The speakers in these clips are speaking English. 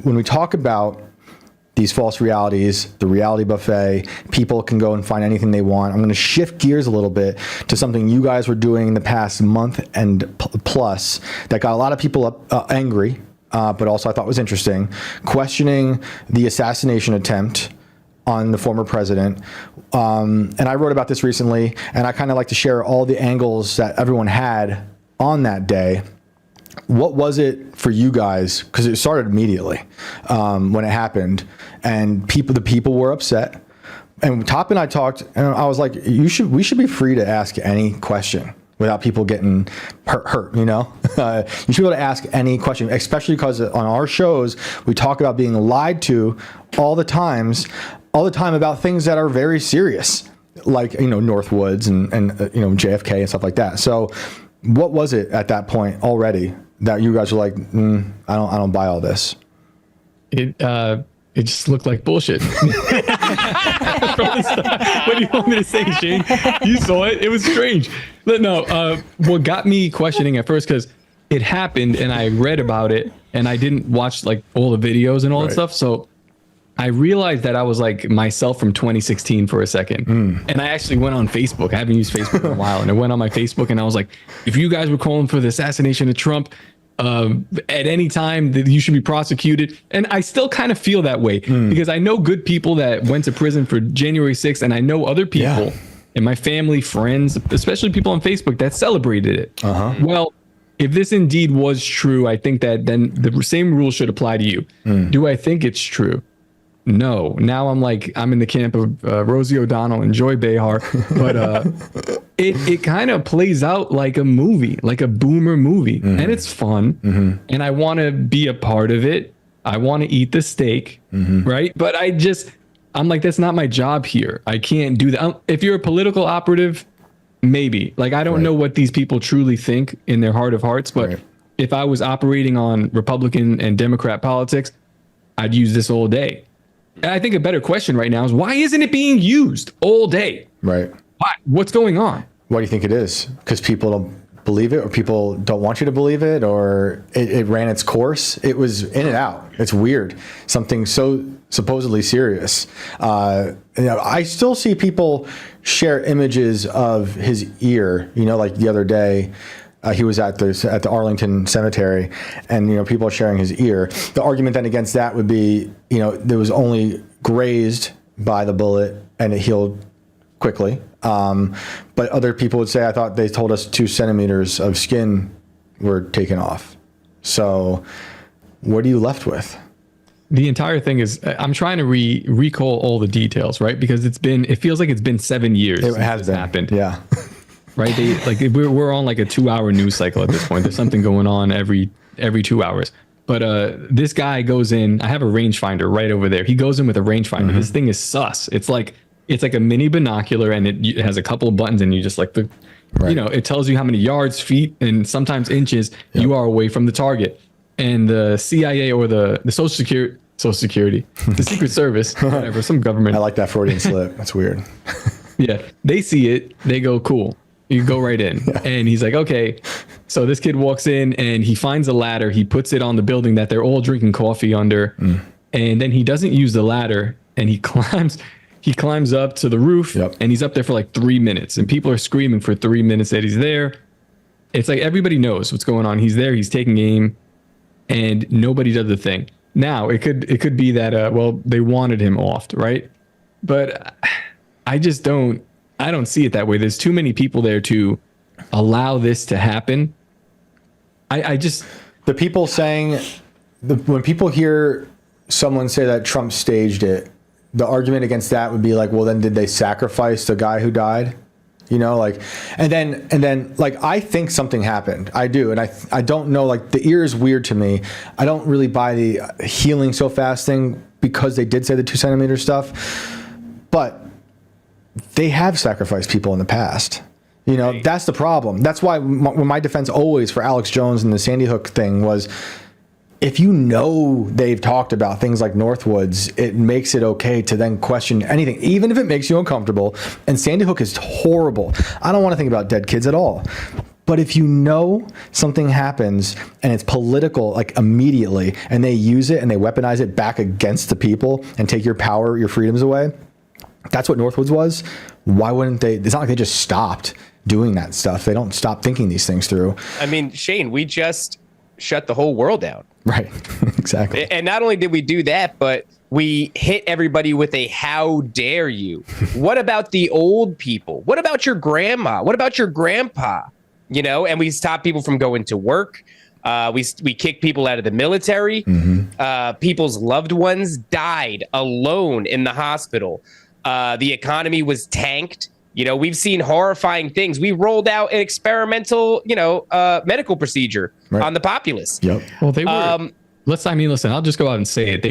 when we talk about these false realities, the reality buffet, people can go and find anything they want. I'm going to shift gears a little bit to something you guys were doing in the past month and plus that got a lot of people angry, but also I thought was interesting, questioning the assassination attempt on the former president. And I wrote about this recently, and I kind of like to share all the angles that everyone had on that day. What was it for you guys? Because it started immediately when it happened, and the people were upset. And Top and I talked, and I was like, we should be free to ask any question without people getting hurt. You know, you should be able to ask any question, especially because on our shows we talk about being lied to all the time about things that are very serious, like Northwoods and JFK and stuff like that. So. What was it at that point already that you guys were like, I don't buy all this? It just looked like bullshit. What do you want me to say, Shane? You saw it. It was strange. But no, what got me questioning at first, because it happened and I read about it and I didn't watch like all the videos and all that stuff. So I realized that I was like myself from 2016 for a second. And I actually went on Facebook. I haven't used Facebook in a while. And I went on my Facebook and I was like, if you guys were calling for the assassination of Trump at any time, that you should be prosecuted. And I still kind of feel that way because I know good people that went to prison for January 6th. And I know other people in my family, friends, especially people on Facebook that celebrated it. Well, if this indeed was true, I think that then the same rules should apply to you. Do I think it's true? No. Now I'm in the camp of Rosie O'Donnell and Joy Behar, but it kind of plays out like a movie, like a boomer movie, and it's fun, and I want to be a part of it. I want to eat the steak, right? But I'm like, that's not my job here. I can't do that. If you're a political operative, maybe. Like, I don't know what these people truly think in their heart of hearts, but if I was operating on Republican and Democrat politics, I'd use this all day. And I think a better question right now is, why isn't it being used all day? Right. Why? What's going on? Why do you think it is? Because people don't believe it, or people don't want you to believe it, or it ran its course? It was in and out. It's weird. Something so supposedly serious. I still see people share images of his ear, like the other day. He was at the Arlington Cemetery, and people are sharing his ear. The argument then against that would be, there was only grazed by the bullet and it healed quickly. But other people would say, I thought they told us 2 centimeters of skin were taken off. So what are you left with? The entire thing is, I'm trying to recall all the details, right? Because it feels like it's been 7 years. It has been. Happened. Yeah. Right? We're on like a 2-hour news cycle at this point. There's something going on every 2 hours. But this guy goes in. I have a rangefinder right over there. He goes in with a rangefinder. This thing is sus. It's like a mini binocular, and it has a couple of buttons, and you just it tells you how many yards, feet, and sometimes inches you are away from the target. And the CIA or the Social Security, the Secret Service, whatever, some government. I like that Freudian slip. That's weird. Yeah, they see it. They go, cool. You go right in. And he's like, okay. So this kid walks in and he finds a ladder. He puts it on the building that they're all drinking coffee under. And then he doesn't use the ladder, and he climbs up to the roof, and he's up there for like 3 minutes, and people are screaming for 3 minutes that he's there. It's like everybody knows what's going on. He's there, he's taking aim, and nobody does the thing. Now it could be that they wanted him offed, right? But I don't see it that way. There's too many people there to allow this to happen. The people saying, when people hear someone say that Trump staged it, the argument against that would be like, well, then did they sacrifice the guy who died? And then I think something happened. I do. And I don't know, the ear is weird to me. I don't really buy the healing so fast thing, because they did say the 2 centimeter stuff, but they have sacrificed people in the past. That's the problem. That's why my defense always for Alex Jones and the Sandy Hook thing was, if they've talked about things like Northwoods, it makes it okay to then question anything, even if it makes you uncomfortable. And Sandy Hook is horrible. I don't want to think about dead kids at all. But if you know something happens and it's political, like immediately, and they use it and they weaponize it back against the people and take your power, your freedoms away, that's what Northwoods was. Why wouldn't they? It's not like they just stopped doing that stuff. They don't stop thinking these things through. I mean, Shane, we just shut the whole world down. Right. Exactly. And not only did we do that, but we hit everybody with a how dare you. What about the old people? What about your grandma? What about your grandpa? You know, and we stopped people from going to work. We kicked people out of the military. People's loved ones died alone in the hospital. The economy was tanked. You know, we've seen horrifying things. We rolled out an experimental, medical procedure on the populace. Yep. Well, they were. Listen. I'll just go out and say it.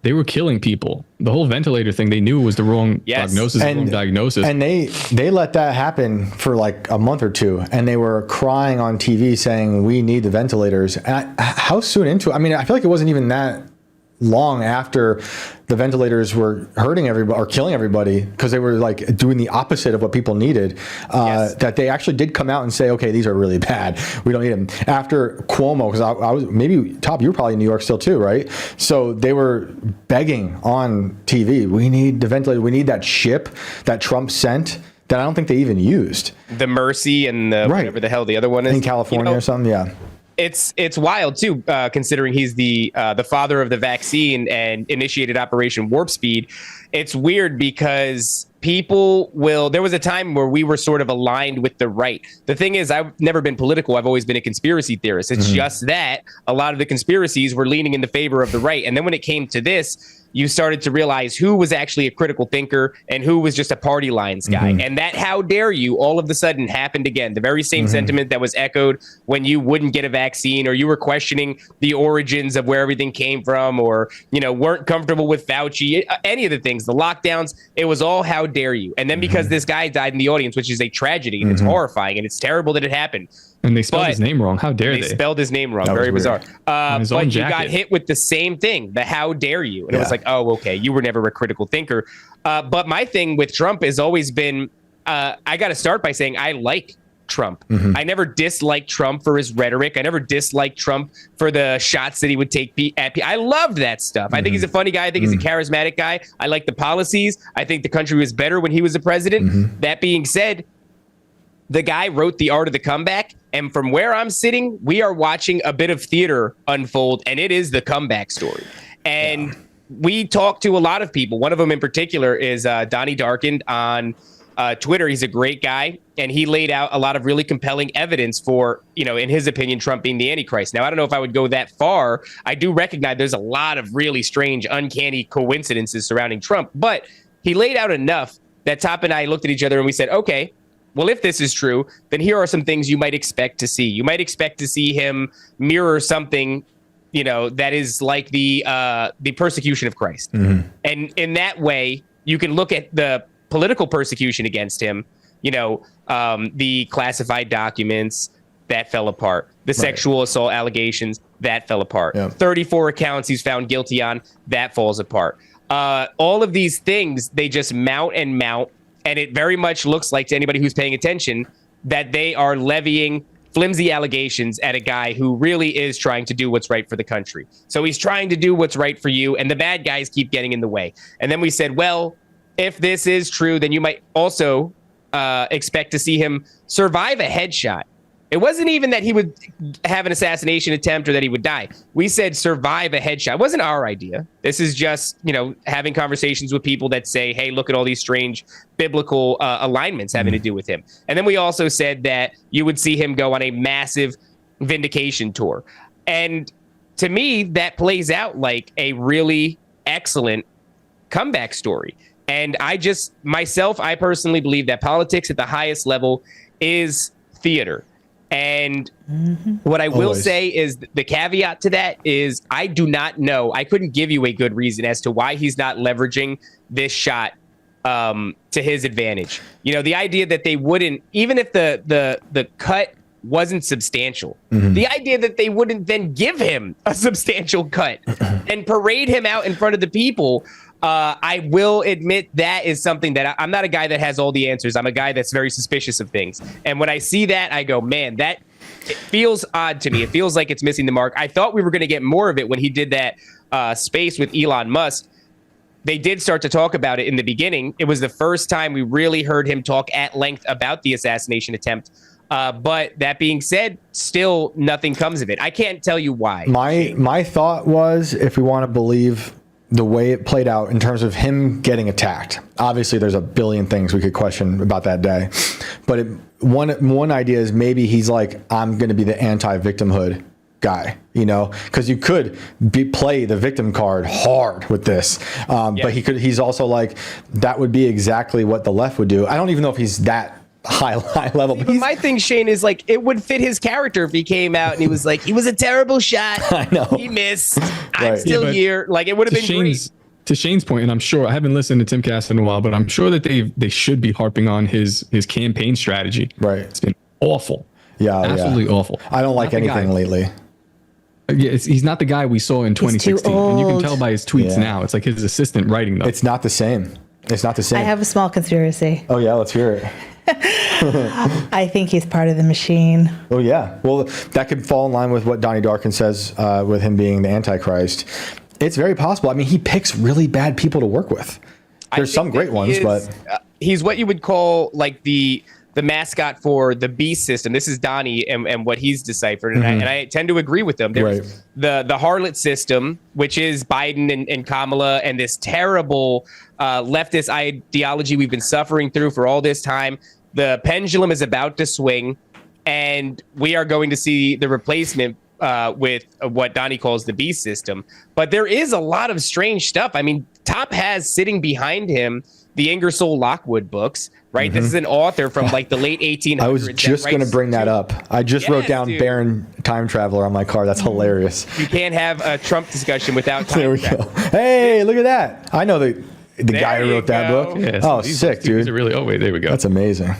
They were killing people. The whole ventilator thing. They knew it was the wrong prognosis, the wrong diagnosis. And they let that happen for like a month or two, and they were crying on TV saying we need the ventilators. And how soon into it? I mean, I feel like it wasn't even that long after the ventilators were hurting everybody or killing everybody because they were like doing the opposite of what people needed, that they actually did come out and say, okay, these are really bad. We don't need them. After Cuomo, because I was, maybe, Top, you were probably in New York still too, right? So they were begging on TV, we need the ventilator, we need that ship that Trump sent that I don't think they even used. The Mercy and the whatever the hell the other one is. In California or something, yeah. It's wild too, considering he's the father of the vaccine and initiated Operation Warp Speed. It's weird because there was a time where we were sort of aligned with the right. The thing is, I've never been political. I've always been a conspiracy theorist. It's just that a lot of the conspiracies were leaning in the favor of the right. And then when it came to this, you started to realize who was actually a critical thinker and who was just a party lines guy. And that how dare you all of a sudden happened again. The very same sentiment that was echoed when you wouldn't get a vaccine or you were questioning the origins of where everything came from or, weren't comfortable with Fauci, any of the things, the lockdowns, it was all how dare you. And then because this guy died in the audience, which is a tragedy and it's horrifying and it's terrible that it happened. And they spelled his name wrong. How dare they? They spelled his name wrong. Very bizarre. But you got hit with the same thing, the how dare you. And it was like, oh, okay, you were never a critical thinker. But my thing with Trump has always been, I got to start by saying I like Trump. I never disliked Trump for his rhetoric. I never disliked Trump for the shots that he would take at people. I loved that stuff. I think he's a funny guy. I think he's a charismatic guy. I like the policies. I think the country was better when he was the president. That being said, the guy wrote The Art of the Comeback. And from where I'm sitting, we are watching a bit of theater unfold, and it is the comeback story. And we talked to a lot of people. One of them in particular is Donnie Darkin on Twitter. He's a great guy, and he laid out a lot of really compelling evidence for, in his opinion, Trump being the Antichrist. Now, I don't know if I would go that far. I do recognize there's a lot of really strange, uncanny coincidences surrounding Trump, but he laid out enough that Top and I looked at each other and we said, okay, well, if this is true, then here are some things you might expect to see. You might expect to see him mirror something, that is like the persecution of Christ. And in that way, you can look at the political persecution against him, the classified documents that fell apart, the sexual assault allegations that fell apart, 34 accounts he's found guilty on that falls apart. All of these things, they just mount and mount. And it very much looks like to anybody who's paying attention that they are levying flimsy allegations at a guy who really is trying to do what's right for the country. So he's trying to do what's right for you, and the bad guys keep getting in the way. And then we said, well, if this is true, then you might also expect to see him survive a headshot. It wasn't even that he would have an assassination attempt or that he would die. We said survive a headshot. It wasn't our idea. This is just, having conversations with people that say, hey, look at all these strange biblical alignments having to do with him. And then we also said that you would see him go on a massive vindication tour. And to me, that plays out like a really excellent comeback story. And I personally believe that politics at the highest level is theater. And what I will say is the caveat to that is I do not know. I couldn't give you a good reason as to why he's not leveraging this shot to his advantage. The idea that they wouldn't, even if the cut wasn't substantial, the idea that they wouldn't then give him a substantial cut and parade him out in front of the people I will admit that is something that I'm not a guy that has all the answers. I'm a guy that's very suspicious of things. And when I see that, I go, man, it feels odd to me. It feels like it's missing the mark. I thought we were going to get more of it when he did that space with Elon Musk. They did start to talk about it in the beginning. It was the first time we really heard him talk at length about the assassination attempt. But that being said, still nothing comes of it. I can't tell you why. My thought was, if we want to believe the way it played out in terms of him getting attacked, obviously there's a billion things we could question about that day. But one idea is maybe he's like, I'm going to be the anti-victimhood guy, because you could play the victim card hard with this, but he's also like, that would be exactly what the left would do. I don't even know if he's that high level. But my thing, Shane, is like, it would fit his character if he came out and he was like, he was a terrible shot. I know. He missed. I'm still here. Like, it would have been great. To Shane's point, and I'm sure I haven't listened to Timcast in a while, but I'm sure that they should be harping on his campaign strategy. Right. It's been awful. Yeah. Absolutely awful. I don't like anything lately. Yeah, he's not the guy we saw in 2016, and you can tell by his tweets now. It's like his assistant writing them. It's not the same. I have a small conspiracy. Oh yeah, let's hear it. I think he's part of the machine. Oh yeah. Well, that could fall in line with what Donnie Darkin says with him being the Antichrist. It's very possible. I mean, he picks really bad people to work with. There's some great ones, but he's what you would call like the mascot for the beast system. This is Donnie and what he's deciphered. And, I tend to agree with them. There's the harlot system, which is Biden and Kamala and this terrible leftist ideology we've been suffering through for all this time. The pendulum is about to swing, and we are going to see the replacement with what Donnie calls the beast system. But there is a lot of strange stuff. I mean, Top has sitting behind him the Ingersoll Lockwood books, right? This is an author from like the late 1800s. I was just going to bring that up. I just wrote down Baron Time Traveler on my car. That's hilarious. You can't have a Trump discussion without time There we go. Hey, look at that. I know the guy who wrote that book. Yeah, sick, dude. There we go. That's amazing.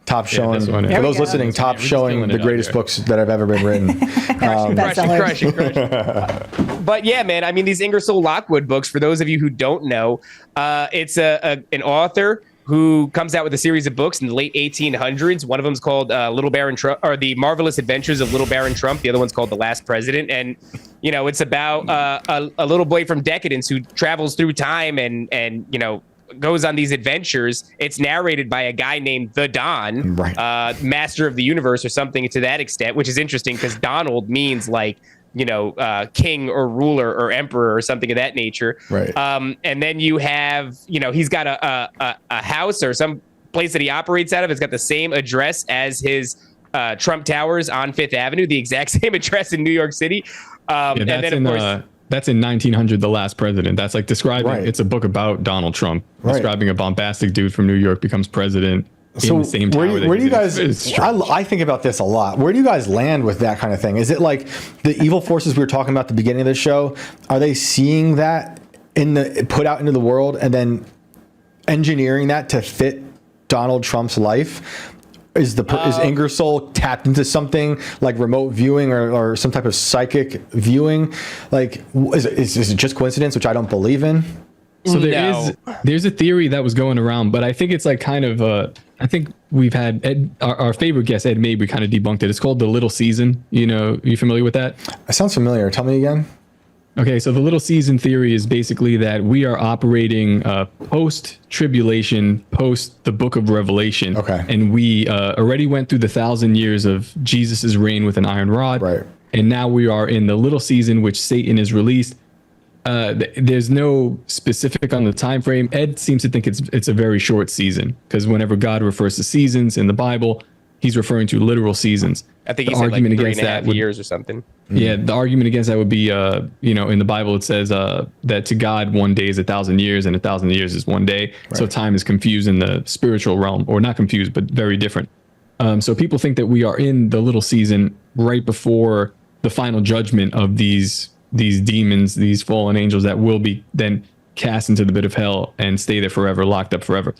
Top showing, for those listening, top showing the greatest books that have ever been written. Crushing. But yeah, man, I mean, these Ingersoll Lockwood books, for those of you who don't know, it's an author who comes out with a series of books in the late 1800s. One of them is called Little Baron Trump, or The Marvelous Adventures of Little Baron Trump. The other one's called The Last President. And, it's about a little boy from decadence who travels through time and goes on these adventures. It's narrated by a guy named the Don, master of the universe or something to that extent, which is interesting because Donald means like, king or ruler or emperor or something of that nature. Right. And then you have, he's got a house or some place that he operates out of. It's got the same address as his Trump Towers on Fifth Avenue, the exact same address in New York City. And then, of course, that's in 1900, The Last President. That's like describing, it's a book about Donald Trump, describing a bombastic dude from New York becomes president in the same tower. Where do you guys, I think about this a lot. Where do you guys land with that kind of thing? Is it like the evil forces we were talking about at the beginning of the show? Are they seeing that put out into the world and then engineering that to fit Donald Trump's life? Is Ingersoll tapped into something like remote viewing or some type of psychic viewing? Like, is it just coincidence, which I don't believe in? So there's a theory that was going around, but I think it's like kind of I think we've had our favorite guest, Ed Mabry, kind of debunked it. It's called the Little Season. Are you familiar with that? It sounds familiar. Tell me again. Okay, so the Little Season theory is basically that we are operating post-tribulation, post the Book of Revelation. Okay. And we already went through the 1,000 years of Jesus's reign with an iron rod. Right. And now we are in the Little Season, which Satan is released. There's no specific on the time frame. Ed seems to think it's a very short season because whenever God refers to seasons in the Bible, he's referring to literal seasons. I think he said like 3.5 years or something. Yeah, the argument against that would be, in the Bible it says that to God 1 day is 1,000 years and 1,000 years is 1 day. Right. So time is confused in the spiritual realm, or not confused, but very different. So people think that we are in the little season right before the final judgment of these demons, these fallen angels that will be then cast into the pit of hell and stay there forever, locked up forever.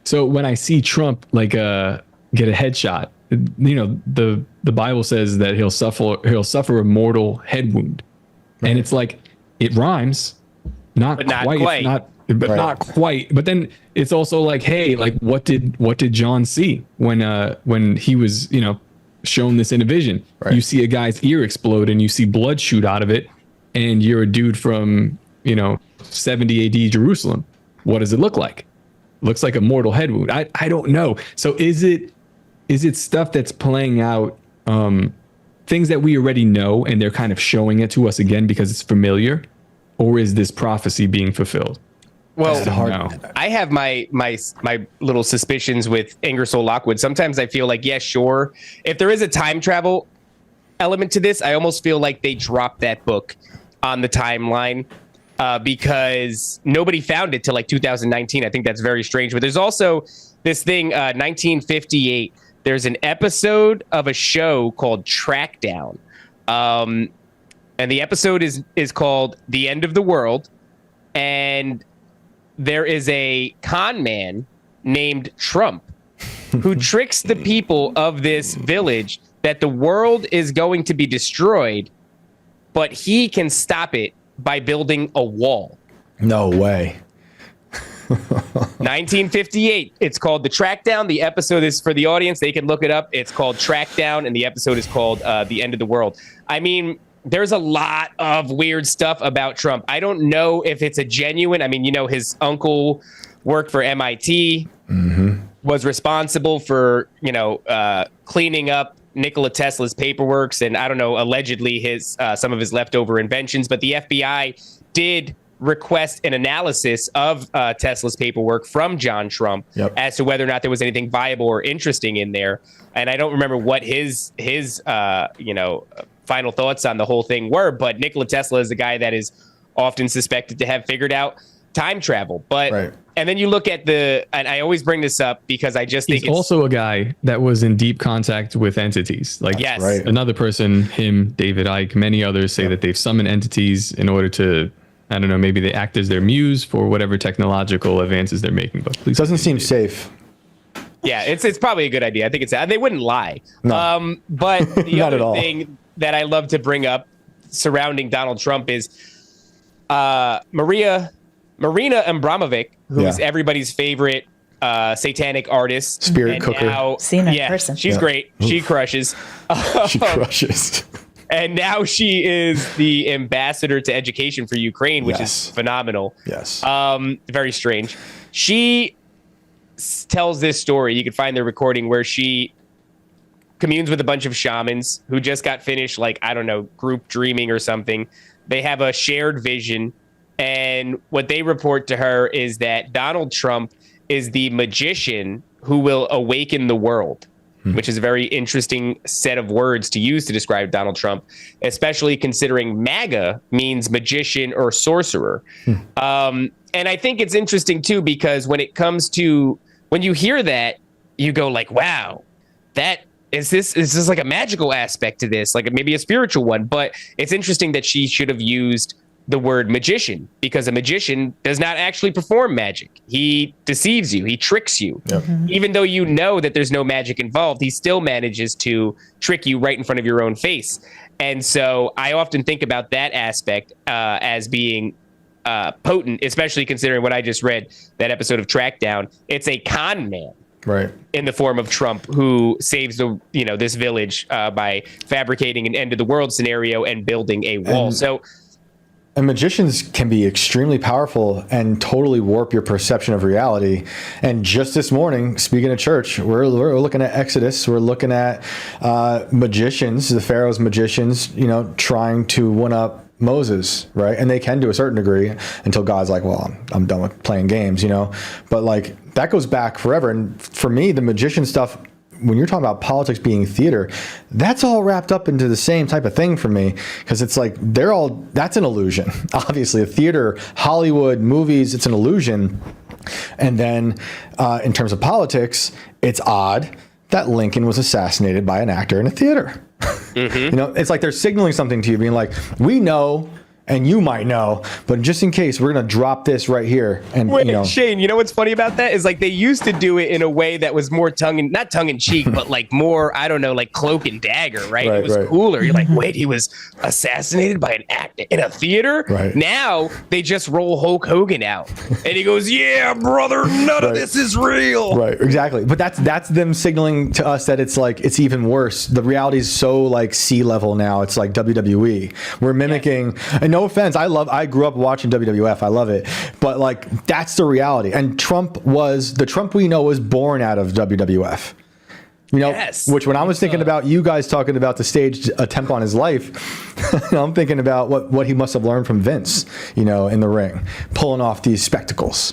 So when I see Trump get a headshot, the Bible says that he'll suffer a mortal head wound, and it's like it rhymes, not quite. Not quite. But then it's also like, hey, like what did John see when he was, shown this in a vision? Right. You see a guy's ear explode and you see blood shoot out of it, and you're a dude from 70 AD Jerusalem. What does it look like? Looks like a mortal head wound. I don't know. So is it stuff that's playing out, things that we already know and they're kind of showing it to us again because it's familiar, or is this prophecy being fulfilled? Well, I have my little suspicions with Ingersoll Lockwood. Sometimes I feel like, yeah, sure. If there is a time travel element to this, I almost feel like they dropped that book on the timeline because nobody found it till like 2019. I think that's very strange. But there's also this thing, 1958. There's an episode of a show called Trackdown. And the episode is called The End of the World. And there is a con man named Trump who tricks the people of this village that the world is going to be destroyed, but he can stop it by building a wall. No way. 1958. It's called The Trackdown. The episode is for the audience. They can look it up. It's called Trackdown, and the episode is called The End of the World. I mean, there's a lot of weird stuff about Trump. I don't know if it's a genuine. I mean, his uncle worked for MIT, was responsible for, cleaning up Nicola Tesla's paperworks, and I don't know, allegedly his some of his leftover inventions. But the FBI did request an analysis of Tesla's paperwork from John Trump as to whether or not there was anything viable or interesting in there. And I don't remember what his final thoughts on the whole thing were, but Nikola Tesla is a guy that is often suspected to have figured out time travel. But and then you look at and I always bring this up because I just think he's also a guy that was in deep contact with entities. Like another person, him, David Icke, many others say that they've summoned entities in order to, I don't know, maybe they act as their muse for whatever technological advances they're making. But please, doesn't seem safe. Yeah, it's probably a good idea. I think they wouldn't lie. No. But the other thing that I love to bring up surrounding Donald Trump is Marina Imamovic, who is everybody's favorite satanic artist. Spirit cooker. Now, seen her in person. She's great. She crushes. She crushes. And now she is the ambassador to education for Ukraine, which is phenomenal. Yes. Very strange. She tells this story. You can find the recording where she communes with a bunch of shamans who just got finished, like, I don't know, group dreaming or something. They have a shared vision. And what they report to her is that Donald Trump is the magician who will awaken the world, which is a very interesting set of words to use to describe Donald Trump, especially considering MAGA means magician or sorcerer. And I think it's interesting, too, because when you hear that, you go like, wow, is this like a magical aspect to this, like maybe a spiritual one? But it's interesting that she should have used the word magician, because a magician does not actually perform magic. He deceives you. He tricks you. Even though you know that there's no magic involved, he still manages to trick you right in front of your own face. And so I often think about that aspect as being potent, especially considering what I just read, that episode of Trackdown. It's a con man. Right. In the form of Trump, who saves this village by fabricating an end of the world scenario and building a wall. And magicians can be extremely powerful and totally warp your perception of reality. And just this morning, speaking of church, we're looking at Exodus. We're looking at magicians, the Pharaoh's magicians, trying to one up Moses, right? And they can to a certain degree until God's like, well, I'm done with playing games, But like that goes back forever. And for me, the magician stuff, when you're talking about politics being theater, that's all wrapped up into the same type of thing for me, because it's like that's an illusion. Obviously, a theater, Hollywood, movies, it's an illusion. And then in terms of politics, it's odd that Lincoln was assassinated by an actor in a theater. It's like they're signaling something to you, being like, we know, and you might know, but just in case, we're gonna drop this right here. And wait, you know, Shane, you know what's funny about that is like they used to do it in a way that was more not tongue in cheek, but like more, I don't know, like cloak and dagger, right? It was cooler. You're like, wait, he was assassinated by an actor in a theater. Right. Now they just roll Hulk Hogan out, and he goes, "Yeah, brother, none of this is real." Right, exactly. But that's them signaling to us that it's like it's even worse. The reality is so like sea level now. It's like WWE. We're mimicking. And no offense, I grew up watching WWF. I love it. But like that's the reality. And the Trump we know was born out of WWF. You know, which when I was thinking about you guys talking about the staged attempt on his life, I'm thinking about what he must have learned from Vince, you know, in the ring, pulling off these spectacles.